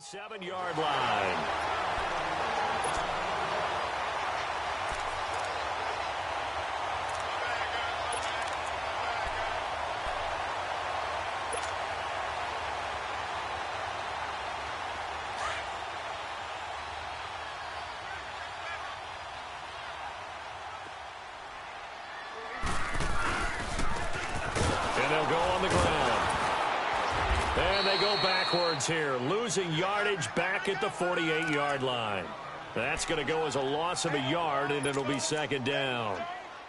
7-yard line. And they'll go on the ground. And they go backwards here, losing yardage back at the 48-yard line. That's going to go as a loss of a yard, and it'll be 2nd down.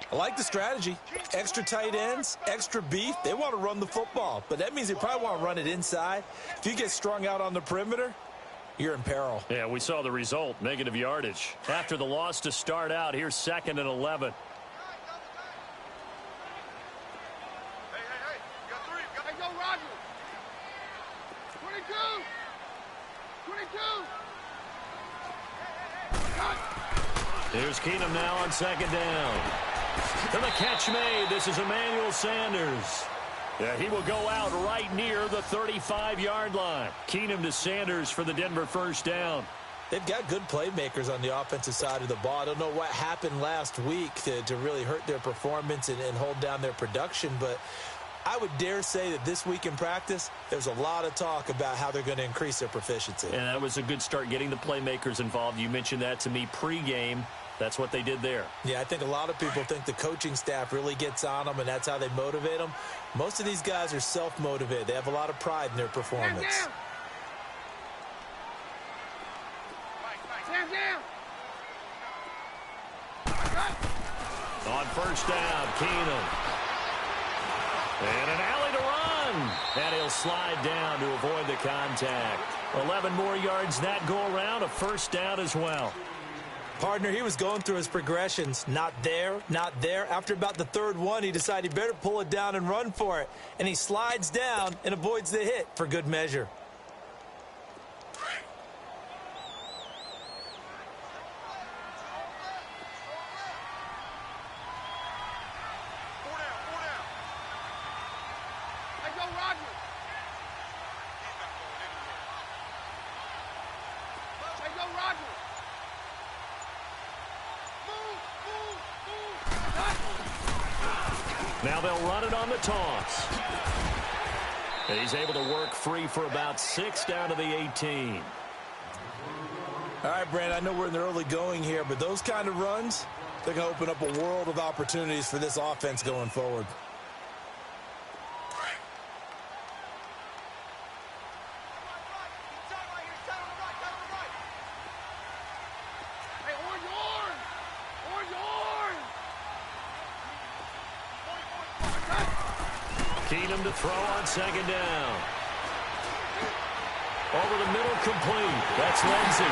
I like the strategy. Extra tight ends, extra beef. They want to run the football, but that means they probably want to run it inside. If you get strung out on the perimeter, you're in peril. Yeah, we saw the result, negative yardage. After the loss to start out, here's 2nd and 11. Here's Keenum now on 2nd down. And the catch made. This is Emmanuel Sanders. Yeah, he will go out right near the 35-yard line. Keenum to Sanders for the Denver 1st down. They've got good playmakers on the offensive side of the ball. I don't know what happened last week to really hurt their performance and hold down their production, but I would dare say that this week in practice, there's a lot of talk about how they're going to increase their proficiency. And that was a good start, getting the playmakers involved. You mentioned that to me pregame. That's what they did there. Yeah, I think a lot of people think the coaching staff really gets on them, and that's how they motivate them. Most of these guys are self-motivated. They have a lot of pride in their performance. Stand down. On 1st down, Keenum. And an alley to run. And he'll slide down to avoid the contact. 11 more yards that go around, a 1st down as well. Partner, he was going through his progressions. Not there, not there. After about the 3rd one, he decided he better pull it down and run for it. And he slides down and avoids the hit for good measure. Now they'll run it on the toss. And he's able to work free for about 6 down to the 18. All right, Brand, I know we're in the early going here, but those kind of runs, they're going to open up a world of opportunities for this offense going forward. Keenum to throw on 2nd down. Over the middle, complete. That's Lindsey.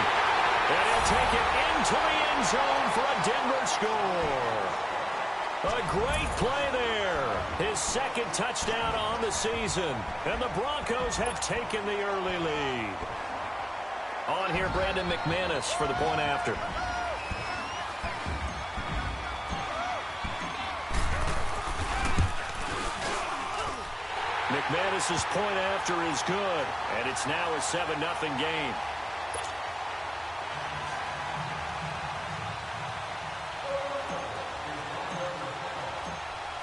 And he'll take it into the end zone for a Denver score. A great play there. His 2nd touchdown on the season. And the Broncos have taken the early lead. On here, Brandon McManus for the point after. McManus's point after is good, and it's now a 7-0 game.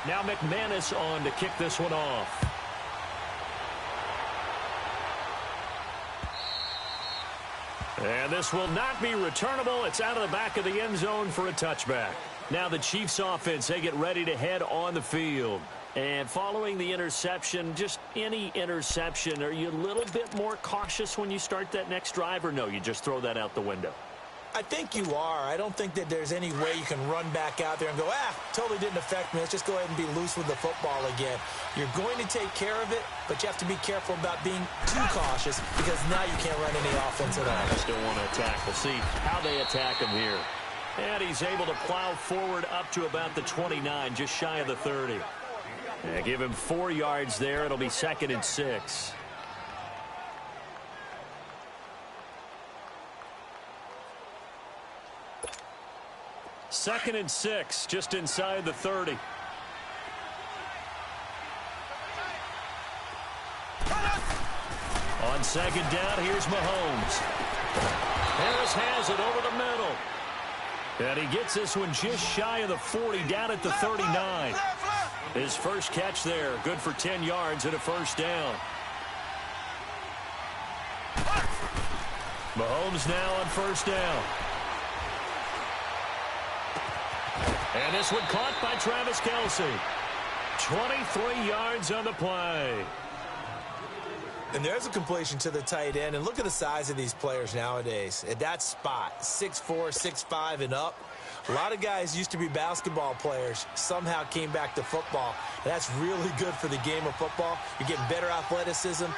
Now McManus on to kick this one off. And this will not be returnable. It's out of the back of the end zone for a touchback. Now the Chiefs offense, they get ready to head on the field. And following the interception, just any interception, are you a little bit more cautious when you start that next drive, or no, you just throw that out the window? I think you are. I don't think that there's any way you can run back out there and go, totally didn't affect me. Let's just go ahead and be loose with the football again. You're going to take care of it, but you have to be careful about being too cautious because now you can't run any offense at all. I still want to attack. We'll see how they attack him here. And he's able to plow forward up to about the 29, just shy of the 30. Yeah, give him 4 yards there. It'll be 2nd and 6. Second and 6, just inside the 30. On On second down, here's Mahomes. Harris has it over the middle. And he gets this one just shy of the 40, down at the 39. His first catch there, good for 10 yards and a first down. Mahomes now on first down. And this one caught by Travis Kelce. 23 yards on the play. And there's a completion to the tight end. And look at the size of these players nowadays. At that spot, 6'4", 6'5", and up. A lot of guys used to be basketball players, somehow came back to football. And that's really good for the game of football. You're getting better athleticism,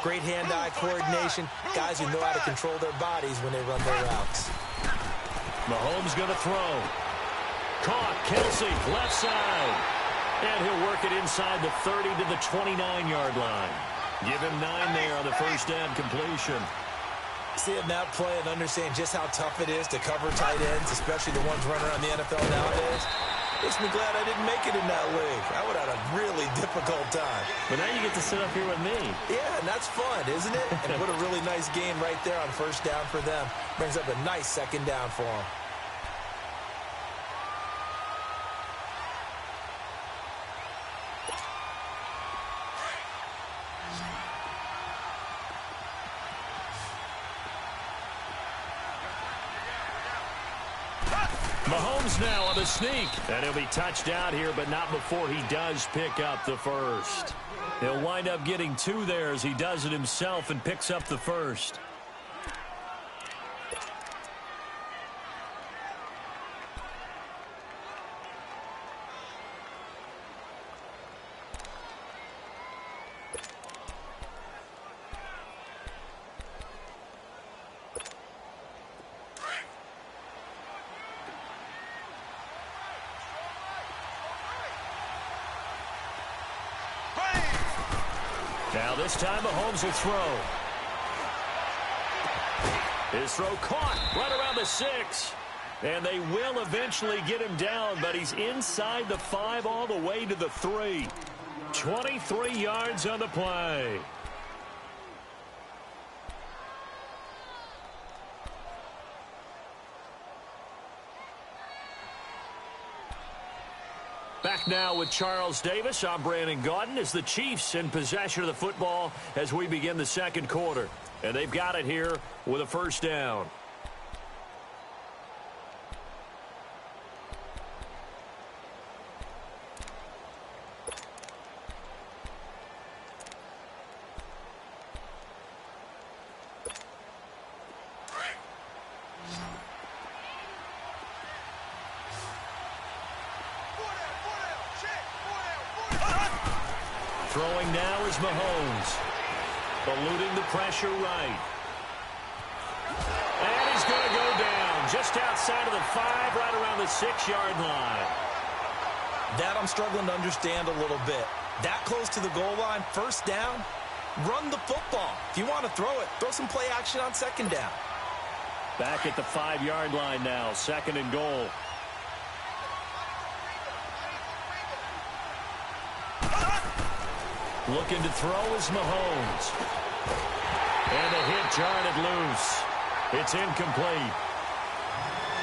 great hand-eye coordination, guys who know how to control their bodies when they run their routes. Mahomes going to throw. Caught, Kelce, left side. And he'll work it inside the 30 to the 29-yard line. Give him 9 there on the first down completion. Seeing that play and understand just how tough it is to cover tight ends, especially the ones running around the NFL nowadays, makes me glad I didn't make it in that league. I would have had a really difficult time. But now you get to sit up here with me. Yeah, and that's fun, isn't it? And put a really nice game right there on first down for them. Brings up a nice second down for them. Mahomes now on the sneak. And he'll be touched out here, but not before he does pick up the first. He'll wind up getting 2 there as he does it himself and picks up the first. Now this time Mahomes will throw. His throw caught right around the 6. And they will eventually get him down, but he's inside the 5 all the way to the 3. 23 yards on the play. Back now with Charles Davis. I'm Brandon Gaudin as the Chiefs in possession of the football as we begin the second quarter. And they've got it here with a first down. Throwing now is Mahomes. Eluding the pressure right. And he's going to go down just outside of the 5, right around the 6-yard line. That I'm struggling to understand a little bit. That close to the goal line, first down, run the football. If you want to throw it, throw some play action on second down. Back at the 5-yard line now, second and goal. Looking to throw is Mahomes. And the hit jarred loose. It's incomplete.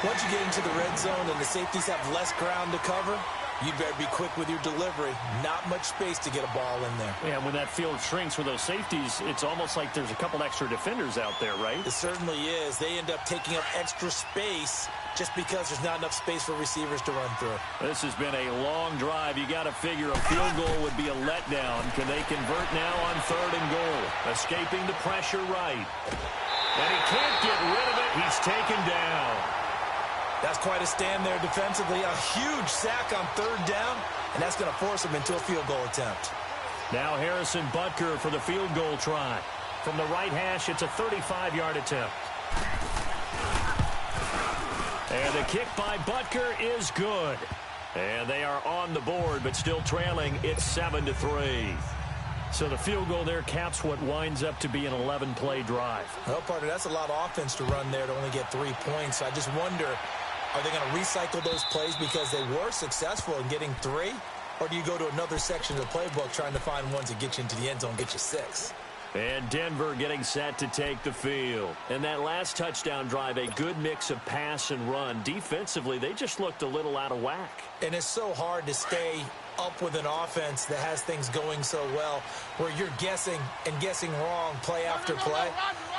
Once you get into the red zone and the safeties have less ground to cover, you better be quick with your delivery. Not much space to get a ball in there. Yeah, when that field shrinks with those safeties, it's almost like there's a couple extra defenders out there, right? It certainly is. They end up taking up extra space just because there's not enough space for receivers to run through. This has been a long drive. You got to figure a field goal would be a letdown. Can they convert now on third and goal? Escaping the pressure right. And he can't get rid of it. He's taken down. That's quite a stand there defensively. A huge sack on third down, and that's going to force him into a field goal attempt. Now Harrison Butker for the field goal try. From the right hash, it's a 35-yard attempt. And the kick by Butker is good. And they are on the board, but still trailing. It's 7-3. So the field goal there caps what winds up to be an 11-play drive. Well, partner, that's a lot of offense to run there to only get 3 points. I just wonder, are they going to recycle those plays because they were successful in getting 3? Or do you go to another section of the playbook trying to find ones that get you into the end zone, get you 6? And Denver getting set to take the field. And that last touchdown drive, a good mix of pass and run. Defensively, they just looked a little out of whack. And it's so hard to stay up with an offense that has things going so well, where you're guessing and guessing wrong play after play.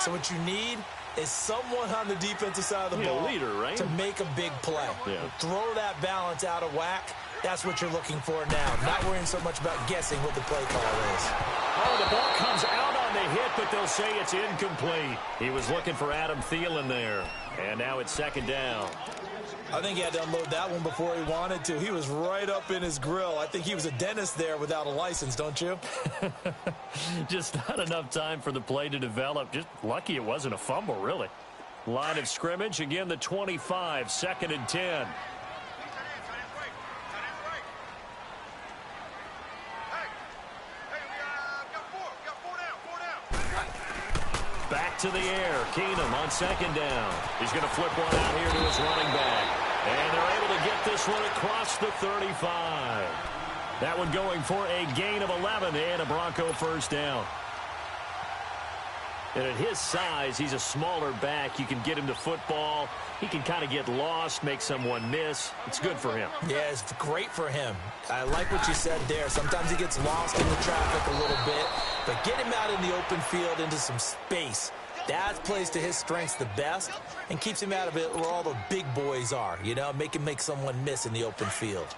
So what you need is someone on the defensive side of the ball leader, right? to make a big play. Yeah. Throw that balance out of whack. That's what you're looking for now. Not worrying so much about guessing what the play call is. Oh, the ball comes out on the hit, but they'll say it's incomplete. He was looking for Adam Thielen there. And now it's second down. I think he had to unload that one before he wanted to. He was right up in his grill. I think he was a dentist there without a license, don't you? Just not enough time for the play to develop. Just lucky it wasn't a fumble, really. Line of scrimmage, again the 25, 2nd and 10. Back to the air. Keenum on 2nd down. He's going to flip one out here to his running back. And they're able to get this one across the 35. That one going for a gain of 11 and a Bronco first down. And at his size, he's a smaller back. You can get him to football. He can kind of get lost, make someone miss. It's good for him. Yeah, it's great for him. I like what you said there. Sometimes he gets lost in the traffic a little bit. But get him out in the open field into some space. That plays to his strengths the best and keeps him out of it where all the big boys are. You know, make him make someone miss in the open field.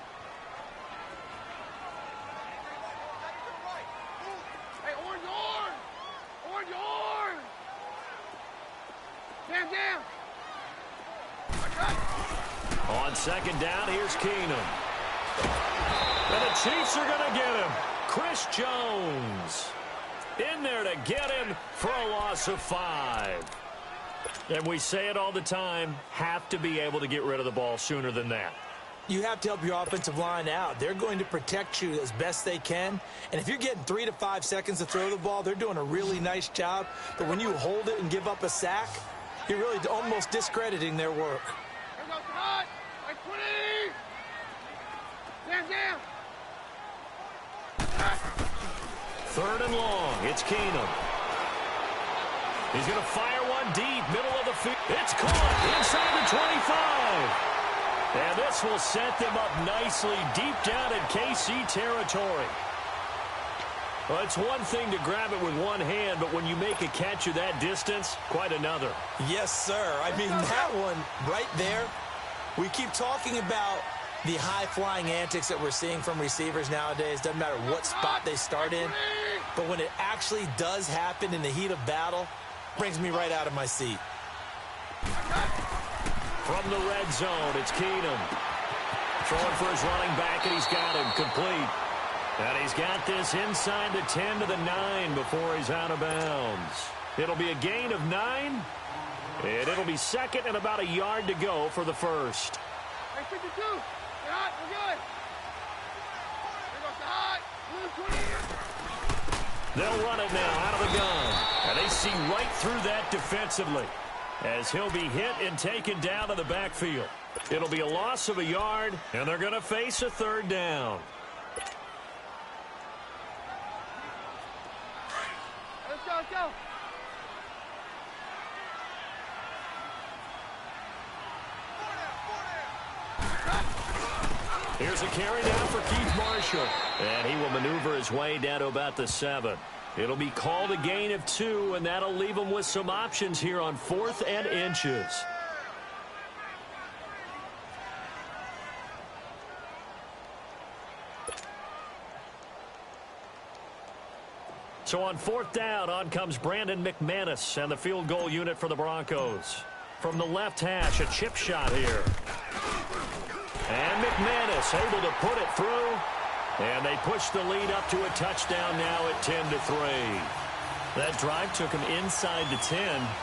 On 2nd down, here's Keenum. And the Chiefs are going to get him. Chris Jones in there to get him for a loss of 5. And we say it all the time, have to be able to get rid of the ball sooner than that. You have to help your offensive line out. They're going to protect you as best they can. And if you're getting 3 to 5 seconds to throw the ball, they're doing a really nice job. But when you hold it and give up a sack, you're really almost discrediting their work. Third and long. It's Keenum. He's going to fire one deep, middle of the field. It's caught inside the 25. And this will set them up nicely deep down in KC territory. Well, it's one thing to grab it with one hand, but when you make a catch of that distance, quite another. Yes, sir. I mean, that one right there, we keep talking about the high-flying antics that we're seeing from receivers nowadays. Doesn't matter what spot they start in. But when it actually does happen in the heat of battle, brings me right out of my seat. From the red zone, it's Keenum. Throwing for his running back, and he's got him complete. And he's got this inside the 10 to the 9 before he's out of bounds. It'll be a gain of 9, and it'll be 2nd and about a yard to go for the first. Hey, 52. Get hot. We're good. Here goes the hot. They'll run it now out of the gun. And they see right through that defensively as he'll be hit and taken down to the backfield. It'll be a loss of a yard, and they're going to face a 3rd down. Let's go, let's go. Here's a carry now for Keith Marshall. And he will maneuver his way down to about the 7. It'll be called a gain of 2, and that'll leave him with some options here on 4th and inches. So on 4th down, on comes Brandon McManus and the field goal unit for the Broncos. From the left hash, a chip shot here. And McManus able to put it through. And they push the lead up to a touchdown now at 10-3. That drive took him inside the 10.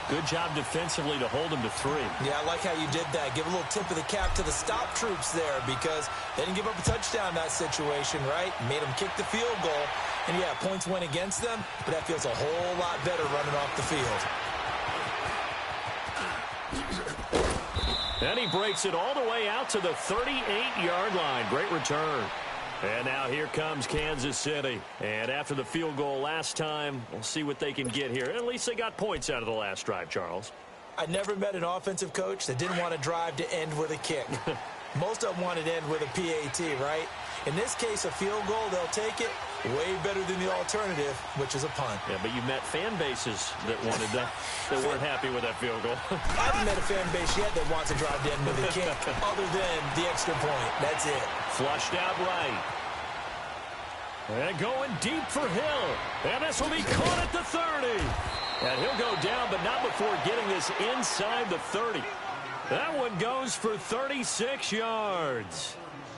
Good job defensively to hold him to 3. Yeah, I like how you did that. Give a little tip of the cap to the stop troops there because they didn't give up a touchdown in that situation, right? Made them kick the field goal. And, yeah, points went against them, but that feels a whole lot better running off the field. And he breaks it all the way out to the 38-yard line. Great return. And now here comes Kansas City. And after the field goal last time, we'll see what they can get here. At least they got points out of the last drive, Charles. I never met an offensive coach that didn't want to drive to end with a kick. Most of them wanted to end with a PAT, right? In this case, a field goal, they'll take it way better than the alternative, which is a punt. Yeah, but you met fan bases that wanted that weren't happy with that field goal. I haven't met a fan base yet that wants to drive to end with a kick other than the extra point. That's it. Flushed out right. And going deep for Hill. And this will be caught at the 30. And he'll go down, but not before getting this inside the 30. That one goes for 36 yards.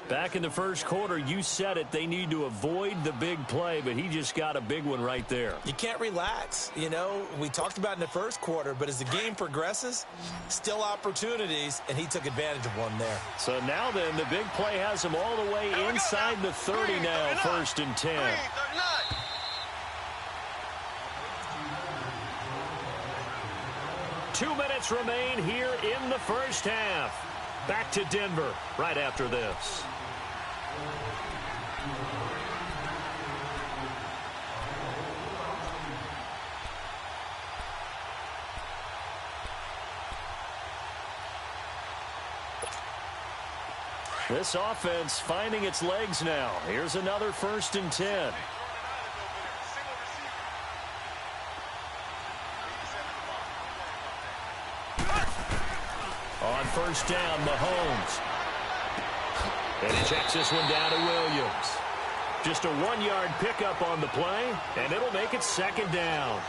Back in the first quarter, you said it, they need to avoid the big play, but he just got a big one right there. You can't relax. You know, we talked about in the first quarter, but as the game progresses, still opportunities, and he took advantage of one there. So now then, the big play has him all the way inside the 30 now, 1st and 10. 2 minutes remain here in the first half. Back to Denver right after this. This offense finding its legs now. Here's another 1st and 10. On 1st down, Mahomes. And he checks this one down to Williams. Just a 1-yard pickup on the play, and it'll make it 2nd down.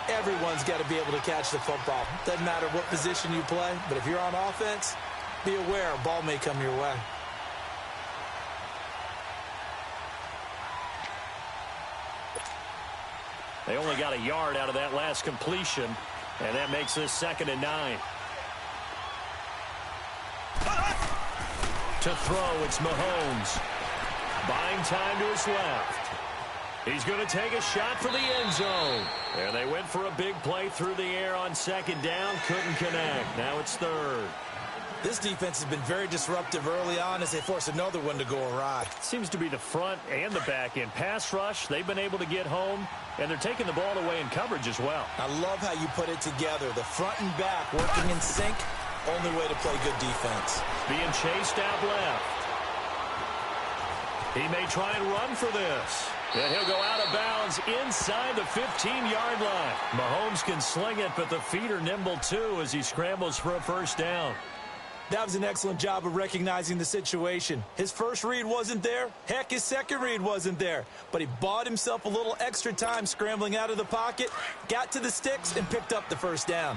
Everyone's got to be able to catch the football. Doesn't matter what position you play, but if you're on offense, be aware a ball may come your way. They only got a yard out of that last completion, and that makes this 2nd and 9. To throw, it's Mahomes. Buying time to his left. He's going to take a shot for the end zone. And they went for a big play through the air on 2nd down. Couldn't connect. Now it's 3rd. This defense has been very disruptive early on as they force another one to go awry. Seems to be the front and the back end. Pass rush, they've been able to get home, and they're taking the ball away in coverage as well. I love how you put it together. The front and back working in sync. Only way to play good defense. Being chased out left. He may try and run for this. And he'll go out of bounds inside the 15-yard line. Mahomes can sling it, but the feet are nimble too as he scrambles for a 1st down. That was an excellent job of recognizing the situation. His first read wasn't there. Heck, his second read wasn't there. But he bought himself a little extra time scrambling out of the pocket, got to the sticks, and picked up the 1st down.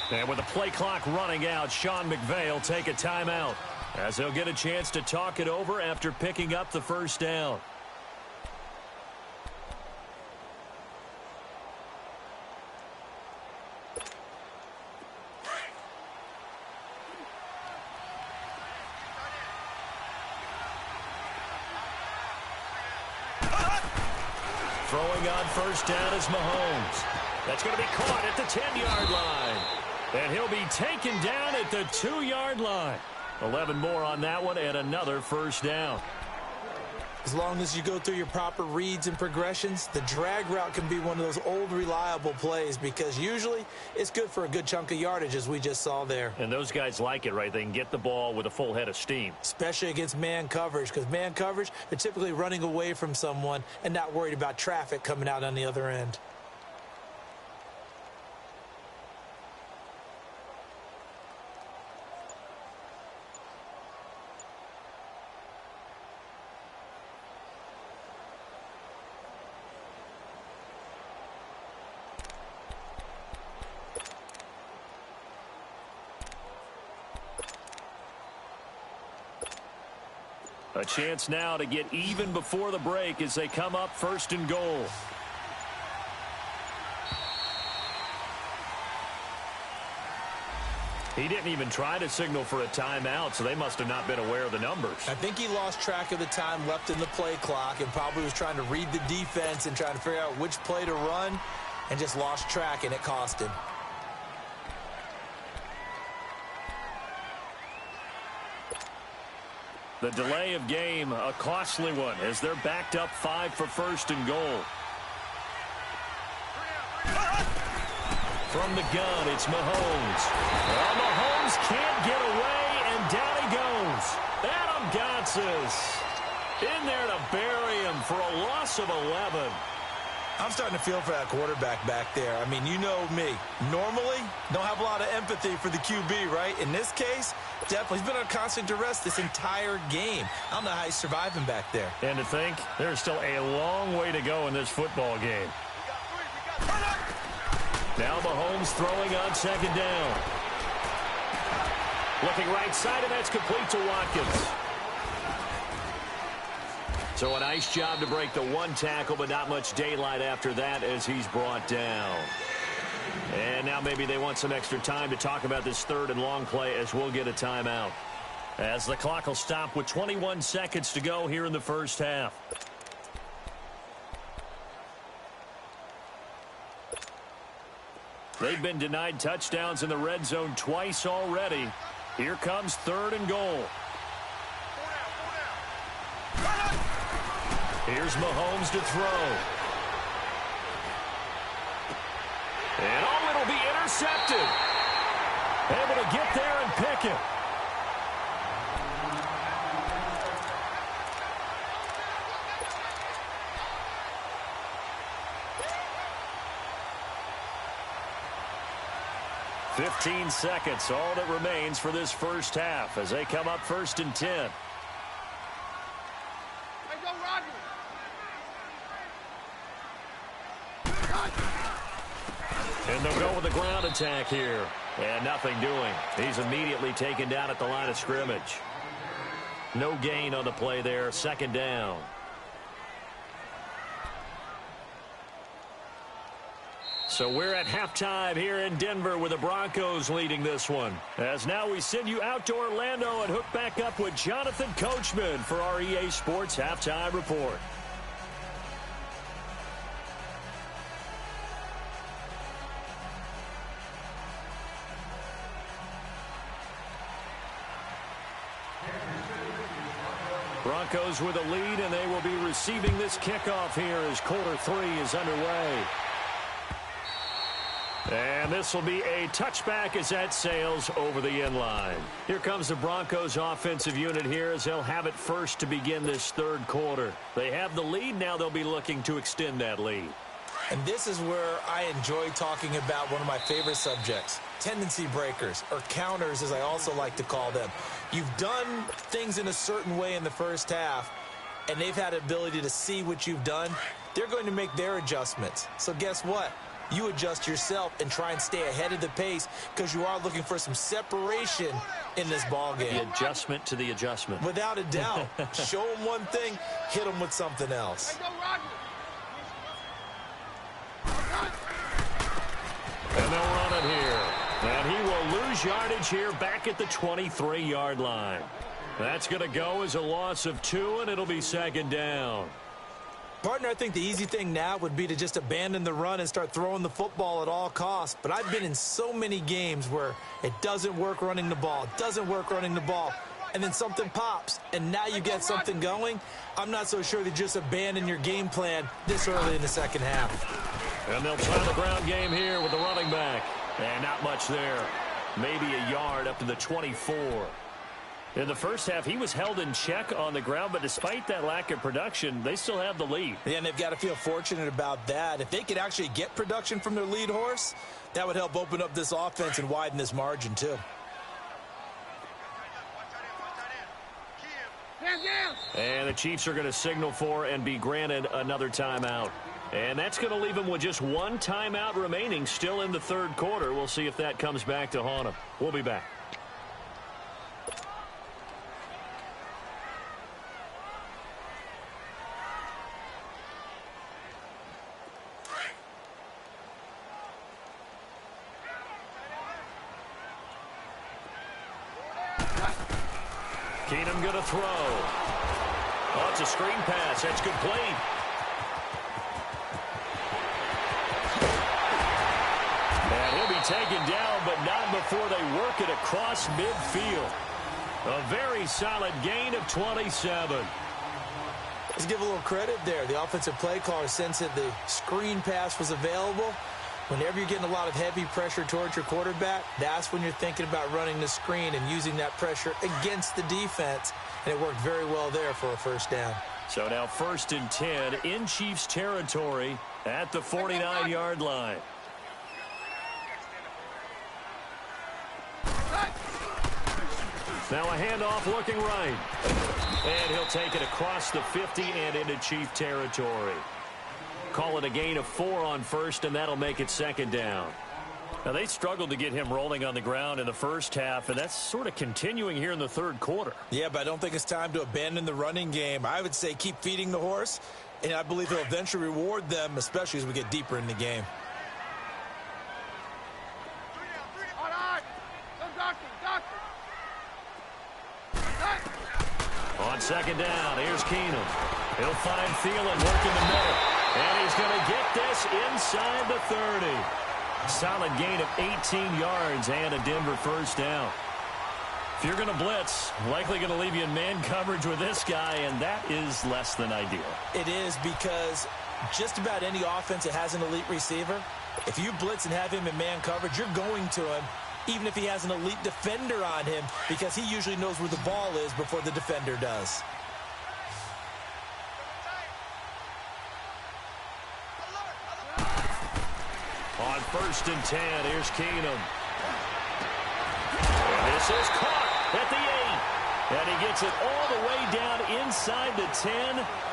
And with the play clock running out, Sean McVay will take a timeout as he'll get a chance to talk it over after picking up the 1st down. Throwing on 1st down is Mahomes. That's going to be caught at the 10-yard line. And he'll be taken down at the 2-yard line. 11 more on that one and another 1st down. As long as you go through your proper reads and progressions, the drag route can be one of those old reliable plays because usually it's good for a good chunk of yardage as we just saw there. And those guys like it, right? They can get the ball with a full head of steam. Especially against man coverage because man coverage, they're typically running away from someone and not worried about traffic coming out on the other end. A chance now to get even before the break as they come up 1st and goal. He didn't even try to signal for a timeout, so they must have not been aware of the numbers. I think he lost track of the time left in the play clock and probably was trying to read the defense and trying to figure out which play to run and just lost track, and it cost him. The delay of game, a costly one, as they're backed up 5 for first and goal. From the gun, it's Mahomes. Well, Mahomes can't get away, and down he goes. Adam Gotsis in there to bury him for a loss of 11. I'm starting to feel for that quarterback back there. I mean, you know me. Normally, don't have a lot of empathy for the QB, right? In this case, definitely. He's been on constant duress this entire game. I don't know how he's surviving back there. And to think, there's still a long way to go in this football game. Now Mahomes throwing on second down. Looking right side, and that's complete to Watkins. So a nice job to break the one tackle, but not much daylight after that as he's brought down. And now maybe they want some extra time to talk about this third and long play as we'll get a timeout. As the clock will stop with 21 seconds to go here in the first half. They've been denied touchdowns in the red zone twice already. Here comes third and goal. Here's Mahomes to throw. And oh, it'll be intercepted. Able to get there and pick it. "15 seconds, all that remains for this first half as they come up first and 10. And they'll go with the ground attack here. And nothing doing. He's immediately taken down at the line of scrimmage. No gain on the play there. Second down. So we're at halftime here in Denver with the Broncos leading this one. As now we send you out to Orlando and hook back up with Jonathan Coachman for our EA Sports Halftime Report. Broncos with a lead, and they will be receiving this kickoff here as quarter 3 is underway. And this will be a touchback as that sails over the end line. Here comes the Broncos offensive unit here as they'll have it first to begin this third quarter. They have the lead. Now they'll be looking to extend that lead. And this is where I enjoy talking about one of my favorite subjects, tendency breakers, or counters as I also like to call them. You've done things in a certain way in the first half, and they've had the ability to see what you've done. They're going to make their adjustments. So guess what? You adjust yourself and try and stay ahead of the pace because you are looking for some separation in this ball game. The adjustment to the adjustment. Without a doubt. Show them one thing, hit them with something else. And they'll run it here. And he will lose yardage here back at the 23-yard line. That's going to go as a loss of 2, and it'll be second down. Partner, I think the easy thing now would be to just abandon the run and start throwing the football at all costs. But I've been in so many games where it doesn't work running the ball, and then something pops, and now you get something going. I'm not so sure to just abandon your game plan this early in the second half. And they'll try the ground game here with the running back. And not much there. Maybe a yard up to the 24. In the first half, he was held in check on the ground, but despite that lack of production, they still have the lead. Yeah, and they've got to feel fortunate about that. If they could actually get production from their lead horse, that would help open up this offense and widen this margin, too. And the Chiefs are going to signal for and be granted another timeout. And that's going to leave them with just one timeout remaining still in the third quarter. We'll see if that comes back to haunt them. We'll be back. Keenum going to throw. Oh, it's a screen pass. That's complete. And he'll be taken down, but not before they work it across midfield. A very solid gain of 27. Let's give a little credit there. The offensive play caller sensed that the screen pass was available. Whenever you're getting a lot of heavy pressure towards your quarterback, that's when you're thinking about running the screen and using that pressure against the defense. And it worked very well there for a first down. So now 1st and 10 in Chiefs territory at the 49-yard line. Now a handoff looking right. And he'll take it across the 50 and into Chief territory. Call it a gain of 4 on 1st, and that'll make it 2nd down. Now, they struggled to get him rolling on the ground in the first half, and that's sort of continuing here in the 3rd quarter. Yeah, but I don't think it's time to abandon the running game. I would say keep feeding the horse, and I believe he'll eventually reward them, especially as we get deeper in the game. On 2nd down, here's Keenum. He'll find Thielen working the middle. And he's going to get this inside the 30. Solid gain of 18 yards and a Denver first down. If you're going to blitz, likely going to leave you in man coverage with this guy, and that is less than ideal. It is, because just about any offense that has an elite receiver, if you blitz and have him in man coverage, you're going to him, even if he has an elite defender on him, because he usually knows where the ball is before the defender does. On 1st and 10, here's Keenum. This is caught at the 8. And he gets it all the way down inside the 10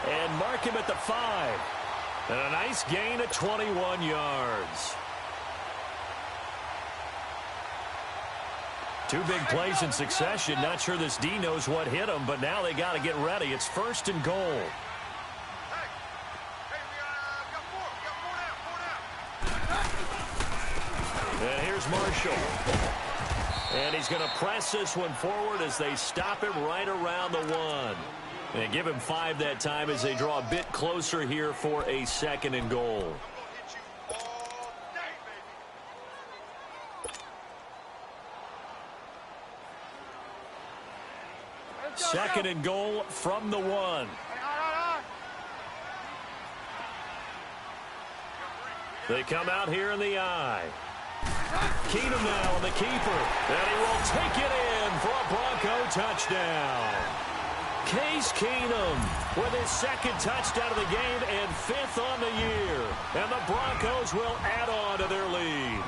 and mark him at the 5. And a nice gain of 21 yards. 2 big plays in succession. Not sure this D knows what hit him, but now they got to get ready. It's 1st and goal. And here's Marshall. And he's going to press this one forward as they stop him right around the 1. And give him 5 that time as they draw a bit closer here for a 2nd and goal. Second and goal from the 1. They come out here in the eye. Keenum now on the keeper. And he will take it in for a Bronco touchdown. Case Keenum with his 2nd touchdown of the game and 5th on the year. And the Broncos will add on to their lead.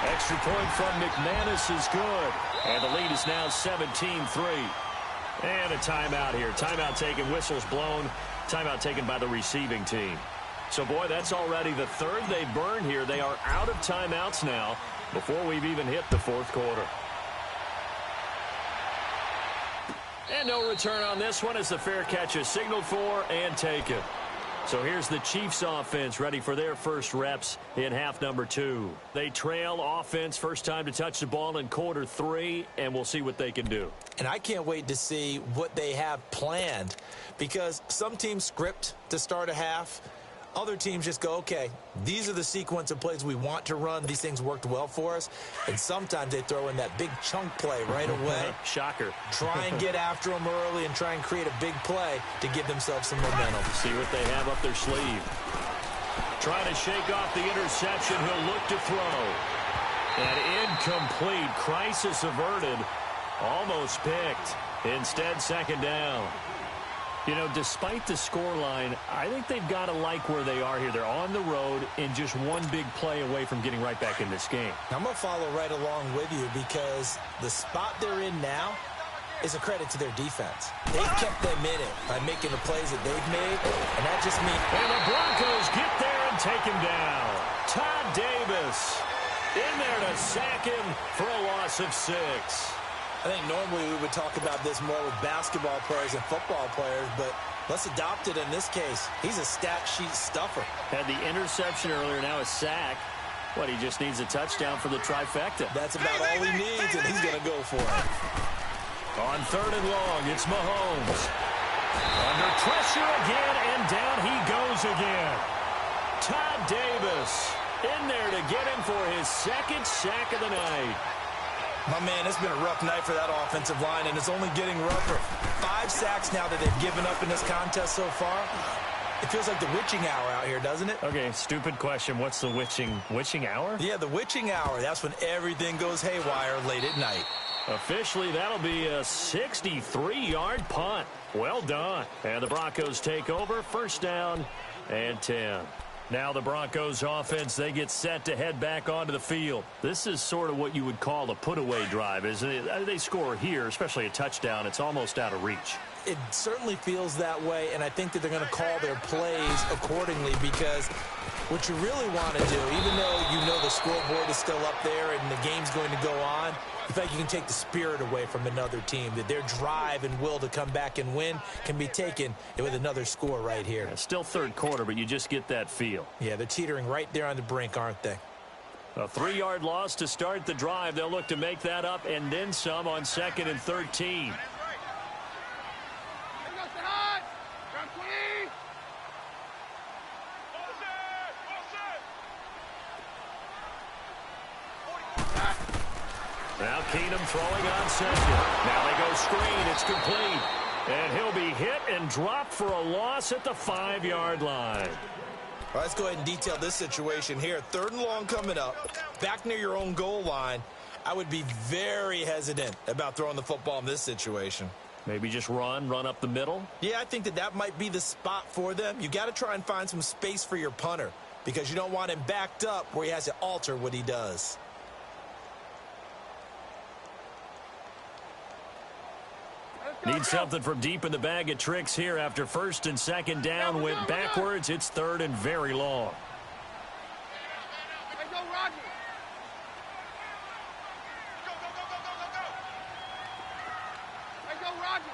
Extra point from McManus is good. And the lead is now 17-3. And a timeout here. Timeout taken, whistles blown. Timeout taken by the receiving team. So, boy, that's already the 3rd they burned here. They are out of timeouts now before we've even hit the 4th quarter. And no return on this one as the fair catch is signaled for and taken. So here's the Chiefs offense ready for their first reps in half number 2. They trail offense first time to touch the ball in quarter 3, and we'll see what they can do. And I can't wait to see what they have planned, because some teams script to start a half. Other teams just go, okay, these are the sequence of plays we want to run. These things worked well for us. And sometimes they throw in that big chunk play right away. Shocker. Try and get after them early and try and create a big play to give themselves some momentum. See what they have up their sleeve. Trying to shake off the interception. He'll look to throw. And incomplete. Crisis averted. Almost picked. Instead, 2nd down. You know, despite the scoreline, I think they've got to like where they are here. They're on the road and just one big play away from getting right back in this game. I'm going to follow right along with you, because the spot they're in now is a credit to their defense. They've kept them in it by making the plays that they've made, and that just means... And the Broncos get there and take him down. Todd Davis in there to sack him for a loss of 6. I think normally we would talk about this more with basketball players and football players, but let's adopt it in this case. He's a stat sheet stuffer. Had the interception earlier, now a sack. What, he just needs a touchdown for the trifecta. That's about all he needs, and he's going to go for it. On 3rd and long, it's Mahomes. Under pressure again, and down he goes again. Todd Davis in there to get him for his 2nd sack of the night. My man, it's been a rough night for that offensive line, and it's only getting rougher. 5 sacks now that they've given up in this contest so far. It feels like the witching hour out here, doesn't it? Okay, stupid question. What's the witching hour? Yeah, the witching hour. That's when everything goes haywire late at night. Officially, that'll be a 63-yard punt. Well done. And the Broncos take over. 1st down and 10. Now the Broncos offense, they get set to head back onto the field. This is sort of what you would call a put-away drive, isn't it? They score here, especially a touchdown. It's almost out of reach. It certainly feels that way, and I think that they're going to call their plays accordingly, because what you really want to do, even though you know the scoreboard is still up there and the game's going to go on, the fact you can take the spirit away from another team, that their drive and will to come back and win can be taken with another score right here. Yeah, still 3rd quarter, but you just get that feel. Yeah, they're teetering right there on the brink, aren't they? A 3-yard loss to start the drive. They'll look to make that up and then some on 2nd and 13. Now Keenum throwing on 2nd. Now they go screen. It's complete. And he'll be hit and dropped for a loss at the 5-yard line. All right, let's go ahead and detail this situation here. 3rd and long coming up. Back near your own goal line. I would be very hesitant about throwing the football in this situation. Maybe just run up the middle? Yeah, I think that might be the spot for them. You got to try and find some space for your punter, because you don't want him backed up where he has to alter what he does. Need something from deep in the bag of tricks here after 1st and 2nd down went backwards. It's 3rd and very long. Hey, go, Roger. Hey, go, Roger.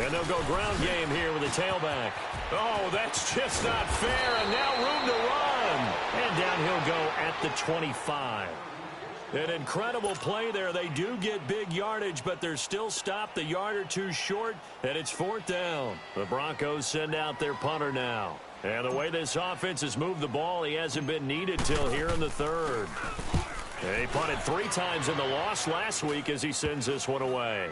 And they'll go ground game here with a tailback. Oh, that's just not fair, and now room to run. And down he'll go at the 25. An incredible play there. They do get big yardage, but they're still stopped a yard or two short, and it's 4th down. The Broncos send out their punter now. And the way this offense has moved the ball, he hasn't been needed till here in the 3rd. He punted 3 times in the loss last week as he sends this one away.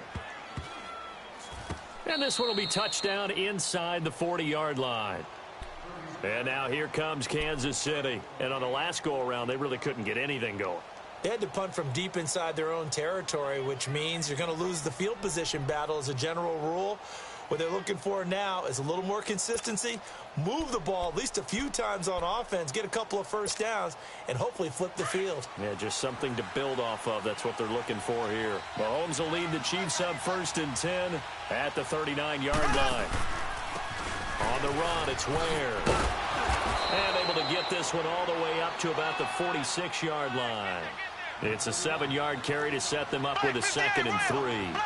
And this one will be touchdown inside the 40-yard line. And now here comes Kansas City. And on the last go-around, they really couldn't get anything going. They had to punt from deep inside their own territory, which means you're going to lose the field position battle as a general rule. What they're looking for now is a little more consistency, move the ball at least a few times on offense, get a couple of 1st downs, and hopefully flip the field. Yeah, just something to build off of. That's what they're looking for here. Mahomes will lead the Chiefs up 1st and 10 at the 39-yard line. On the run, it's Ware. And able to get this one all the way up to about the 46-yard line. It's a 7-yard carry to set them up with a 2nd and 3.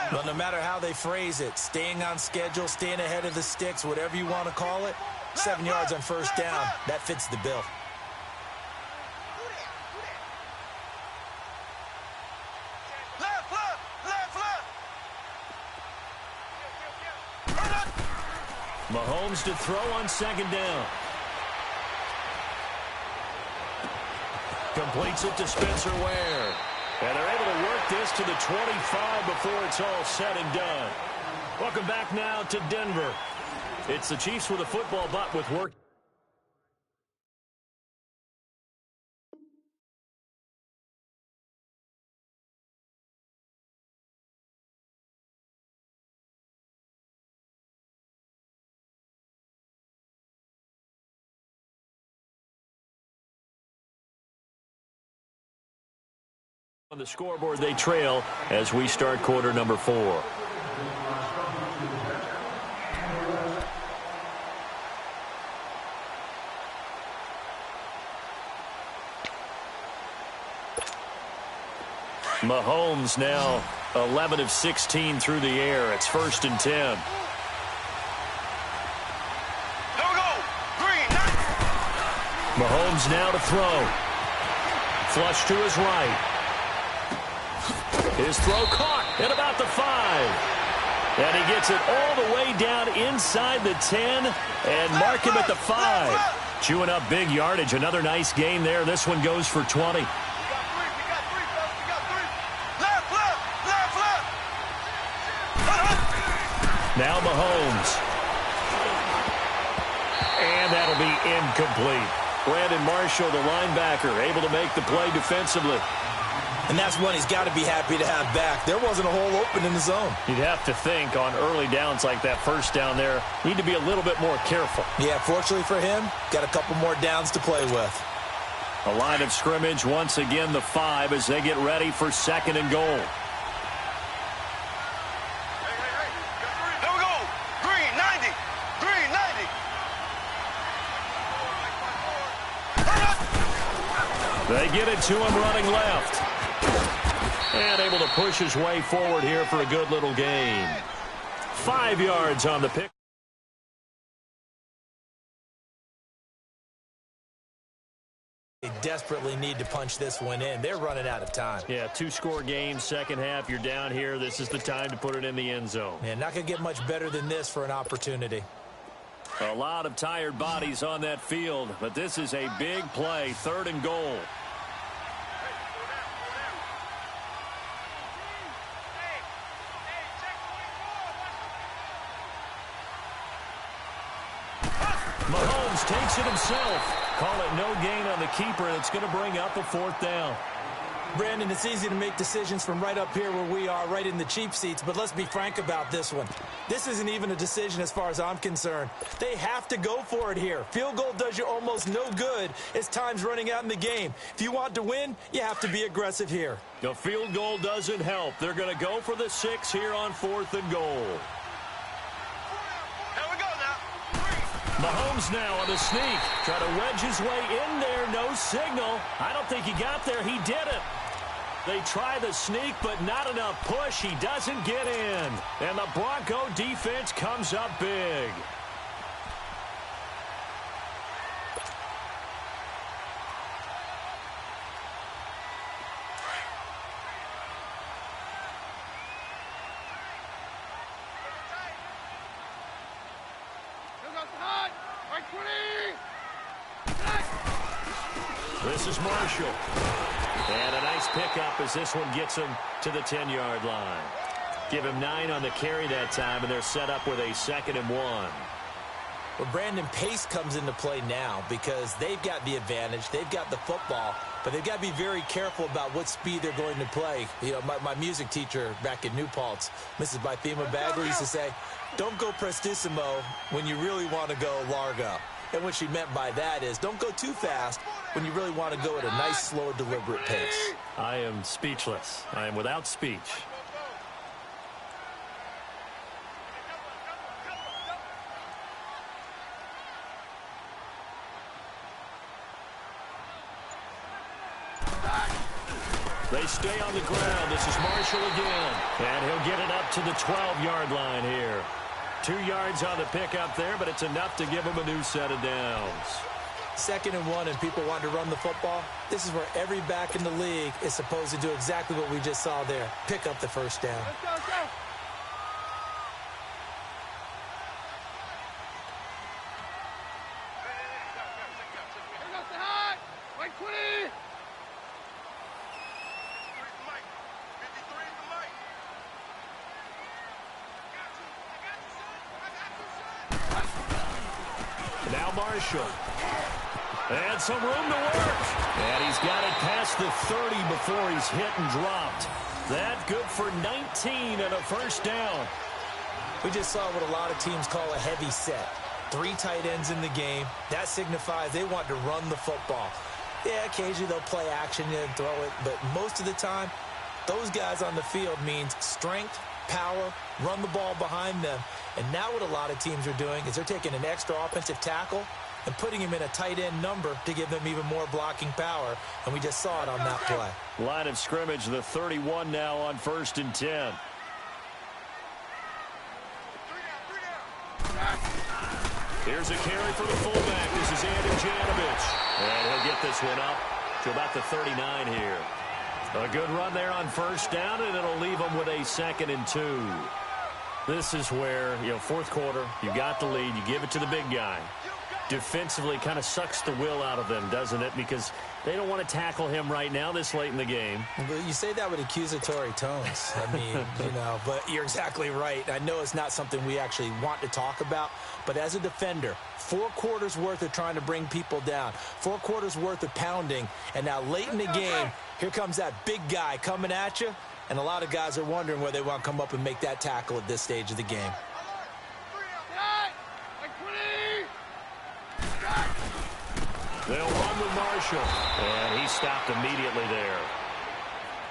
But no matter how they phrase it, staying on schedule, staying ahead of the sticks, whatever you want to call it, 7 yards on 1st down, that fits the bill. Mahomes to throw on 2nd down. Completes it to Spencer Ware. And they're able to work this to the 25 before it's all said and done. Welcome back now to Denver. It's the Chiefs with a football, but with work. On the scoreboard, they trail as we start quarter number 4. Mahomes now 11 of 16 through the air. It's 1st and 10. Here we go. Mahomes now to throw. Flush to his right. His throw caught at about the 5. And he gets it all the way down inside the 10 and mark him at the 5. Chewing up big yardage. Another nice gain there. This one goes for 20. Now Mahomes. And that'll be incomplete. Brandon Marshall, the linebacker, able to make the play defensively. And that's one he's got to be happy to have back. There wasn't a hole open in the zone. You'd have to think on early downs like that first down there, need to be a little bit more careful. Yeah, fortunately for him, got a couple more downs to play with. A line of scrimmage, once again the 5 as they get ready for 2nd and goal. Here we go. Green, 90. Green, 90. They get it to him running left. And able to push his way forward here for a good little gain. 5 yards on the pick. They desperately need to punch this one in. They're running out of time. Yeah, 2-score game, second half. You're down here. This is the time to put it in the end zone. Yeah, not going to get much better than this for an opportunity. A lot of tired bodies on that field, but this is a big play, 3rd and goal. Mahomes takes it himself. Call it no gain on the keeper, and it's going to bring up a 4th down. Brandon, it's easy to make decisions from right up here where we are, right in the cheap seats, but let's be frank about this one. This isn't even a decision as far as I'm concerned. They have to go for it here. Field goal does you almost no good as time's running out in the game. If you want to win, you have to be aggressive here. The field goal doesn't help. They're going to go for the 6 here on 4th and goal. Mahomes now on the sneak. Try to wedge his way in there. No signal. I don't think he got there. He did it. They try the sneak, but not enough push. He doesn't get in. And the Bronco defense comes up big. This is Marshall. And a nice pickup as this one gets him to the 10-yard line. Give him 9 on the carry that time, and they're set up with a 2nd and 1. Well, Brandon, pace comes into play now because they've got the advantage. They've got the football, but they've got to be very careful about what speed they're going to play. You know, my music teacher back in New Paltz, Mrs. Bythema Bagley, used to say, don't go prestissimo when you really want to go largo. And what she meant by that is don't go too fast when you really want to go at a nice, slow, deliberate pace. I am speechless. I am without speech. They stay on the ground. This is Marshall again. And he'll get it up to the 12-yard line here. 2 yards on the pickup there, but it's enough to give him a new set of downs. 2nd and 1 and people want to run the football. This is where every back in the league is supposed to do exactly what we just saw there. Pick up the 1st down. Let's go, let's go. Here goes the hot. Right 20. Now Marshall. And some room to work. And he's got it past the 30 before he's hit and dropped. That good for 19 and a 1st down. We just saw what a lot of teams call a heavy set. 3 tight ends in the game. That signifies they want to run the football. Yeah, occasionally they'll play action and throw it, but most of the time, those guys on the field means strength, power, run the ball behind them. And now what a lot of teams are doing is they're taking an extra offensive tackle and putting him in a tight end number to give them even more blocking power. And we just saw it on that play. Line of scrimmage, the 31 now on 1st and 10. Here's a carry for the fullback. This is Andy Janovich. this one up to about the 39 here. A good run there on first down, and it'll leave them with a 2nd and 2. This is where, fourth quarter, you got the lead, you give it to the big guy. Defensively kind of sucks the will out of them, doesn't it? Because they don't want to tackle him right now this late in the game. But you say that with accusatory tones. I mean, but you're exactly right. I know it's not something we actually want to talk about, but as a defender, 4 quarters worth of trying to bring people down, 4 quarters worth of pounding, and now late in the game, here comes that big guy coming at you, and a lot of guys are wondering whether they want to come up and make that tackle at this stage of the game. They'll run with Marshall, and he stopped immediately there.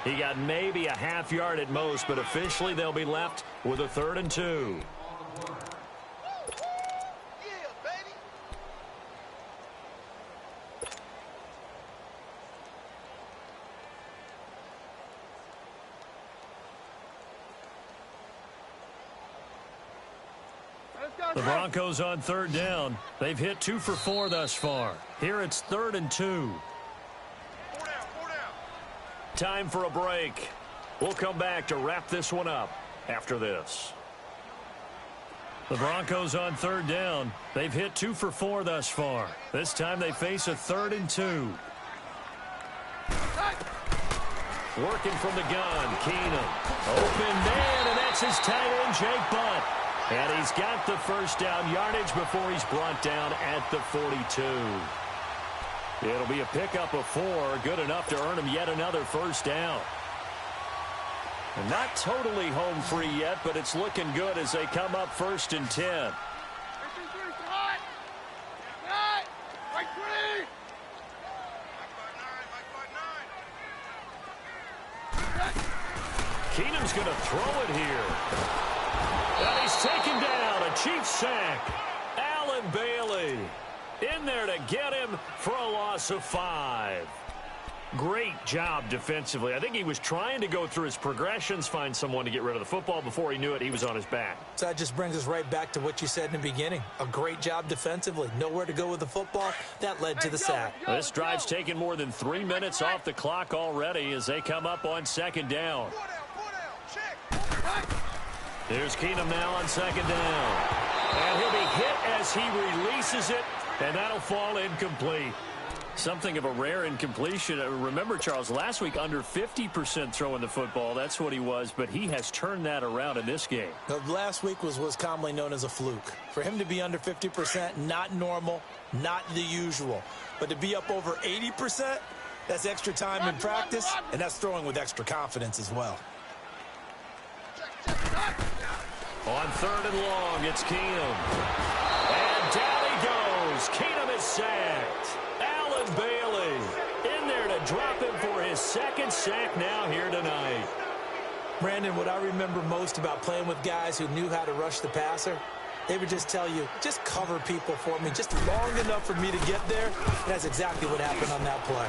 He got maybe a half yard at most, but officially they'll be left with a 3rd and 2. The Broncos on 3rd down. They've hit 2 for 4 thus far. Here it's 3rd and 2. 4 down. Time for a break. We'll come back to wrap this one up after this. The Broncos on 3rd down. They've hit 2 for 4 thus far. This time they face a 3rd and 2. Working from the gun, Keenum. Open man, and that's his tight end, Jake Butt. And he's got the first down yardage before he's brought down at the 42. It'll be a pickup of 4, good enough to earn him yet another first down. And not totally home free yet, but it's looking good as they come up 1st and 10. Keenum's going to throw it here. And he's taken down, a Chiefs sack. Allen Bailey in there to get him for a loss of 5. Great job defensively. I think he was trying to go through his progressions, find someone to get rid of the football. Before he knew it, he was on his back. So that just brings us right back to what you said in the beginning. A great job defensively. Nowhere to go with the football. That led to the sack. This drive's taken more than 3 minutes off the clock already as they come up on 2nd down. Here's Keenum now on 2nd down. And he'll be hit as he releases it, and that'll fall incomplete. Something of a rare incompletion. Remember, Charles, last week under 50% throwing the football. That's what he was, but he has turned that around in this game. Last week was commonly known as a fluke. For him to be under 50%, not normal, not the usual. But to be up over 80%, that's extra time in practice, and that's throwing with extra confidence as well. On 3rd and long, it's Keenum. And down he goes. Keenum is sacked. Allen Bailey in there to drop him for his 2nd sack now here tonight. Brandon, what I remember most about playing with guys who knew how to rush the passer, they would just tell you, just cover people for me, just long enough for me to get there. And that's exactly what happened on that play.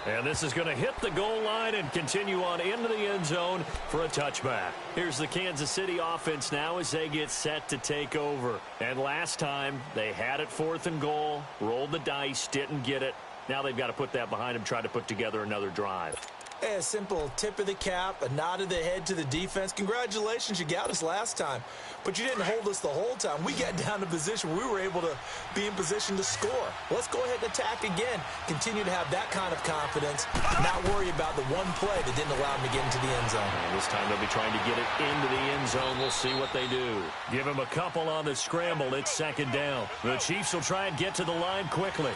And this is going to hit the goal line and continue on into the end zone for a touchback. Here's the Kansas City offense now as they get set to take over. And last time, they had it 4th and goal, rolled the dice, didn't get it. Now they've got to put that behind them, try to put together another drive. A simple tip of the cap, a nod of the head to the defense. Congratulations, you got us last time. But you didn't hold us the whole time. We got down to position where we were able to be in position to score. Let's go ahead and attack again. Continue to have that kind of confidence. Not worry about the one play that didn't allow them to get into the end zone. And this time they'll be trying to get it into the end zone. We'll see what they do. Give him a couple on the scramble. It's 2nd down. The Chiefs will try and get to the line quickly.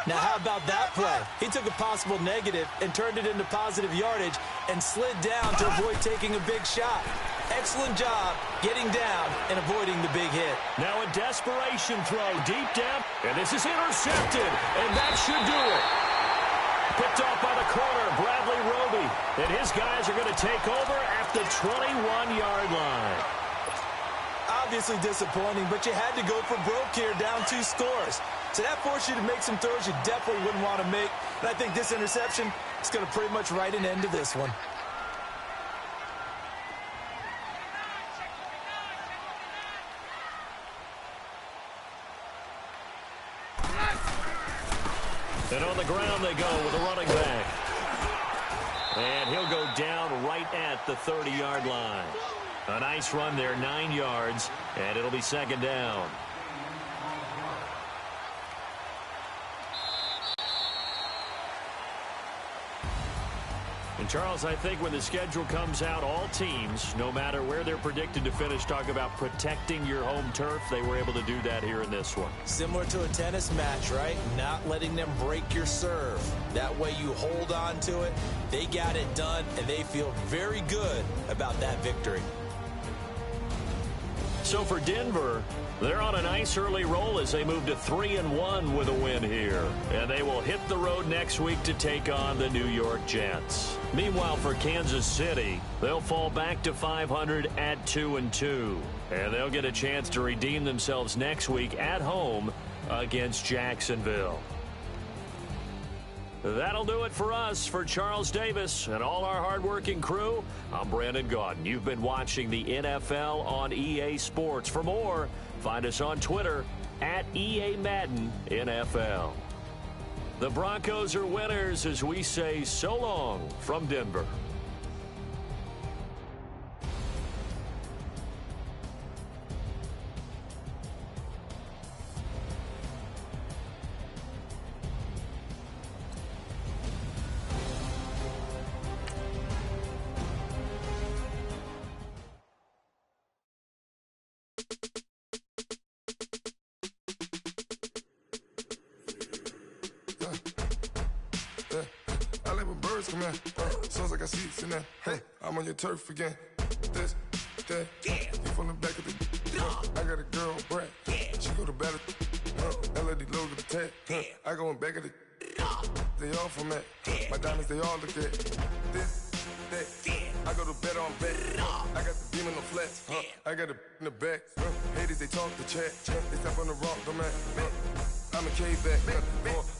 Now, how about that play? He took a possible negative and turned it into positive yardage and slid down to avoid taking a big shot. Excellent job getting down and avoiding the big hit. Now a desperation throw deep down, and this is intercepted, and that should do it. Picked off by the corner, Bradley Roby, and his guys are going to take over at the 21-yard line. Obviously disappointing, but you had to go for broke here, down 2 scores. So that forced you to make some throws you definitely wouldn't want to make. And I think this interception is going to pretty much write an end to this one. And on the ground they go with a running back. And he'll go down right at the 30-yard line. A nice run there, 9 yards, and it'll be second down. And Charles, I think when the schedule comes out, all teams, no matter where they're predicted to finish, talk about protecting your home turf. They were able to do that here in this one. Similar to a tennis match, right? Not letting them break your serve. That way you hold on to it. They got it done, and they feel very good about that victory. So for Denver, they're on a nice early roll as they move to 3-1 with a win here. And they will hit the road next week to take on the New York Jets. Meanwhile, for Kansas City, they'll fall back to 500 at 2-2. And they'll get a chance to redeem themselves next week at home against Jacksonville. That'll do it for us. For Charles Davis and all our hardworking crew, I'm Brandon Gaudin. You've been watching the NFL on EA Sports. For more, find us on Twitter at EA Madden NFL. The Broncos are winners as we say so long from Denver. I like when birds come in. Sounds like I see it in there. Hey, I'm on your turf again. This, that, you from the back of the. I got a girl, Brad. She go to battle. LED logo the tag. I go in back of the. They all from that. My diamonds, they all look at. This, that. I go to bed on bed. I got the beam in the flats. I got it in the back. Haters, they talk the chat. They step on the rock, don't man. I'm a K-back.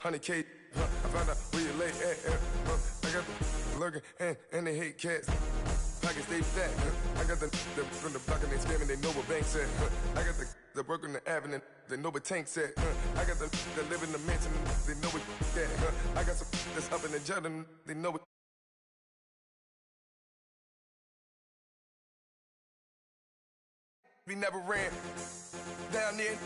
400K. I found out where you lay at. I got the lurking and they hate cats. Pockets stay fat. I got the from the block and they screaming, they know what banks at. I got the work on the avenue, they know what tanks at. I got the live in the mansion, they know what that. I got some that's up in the jet and they know what. We never ran down there.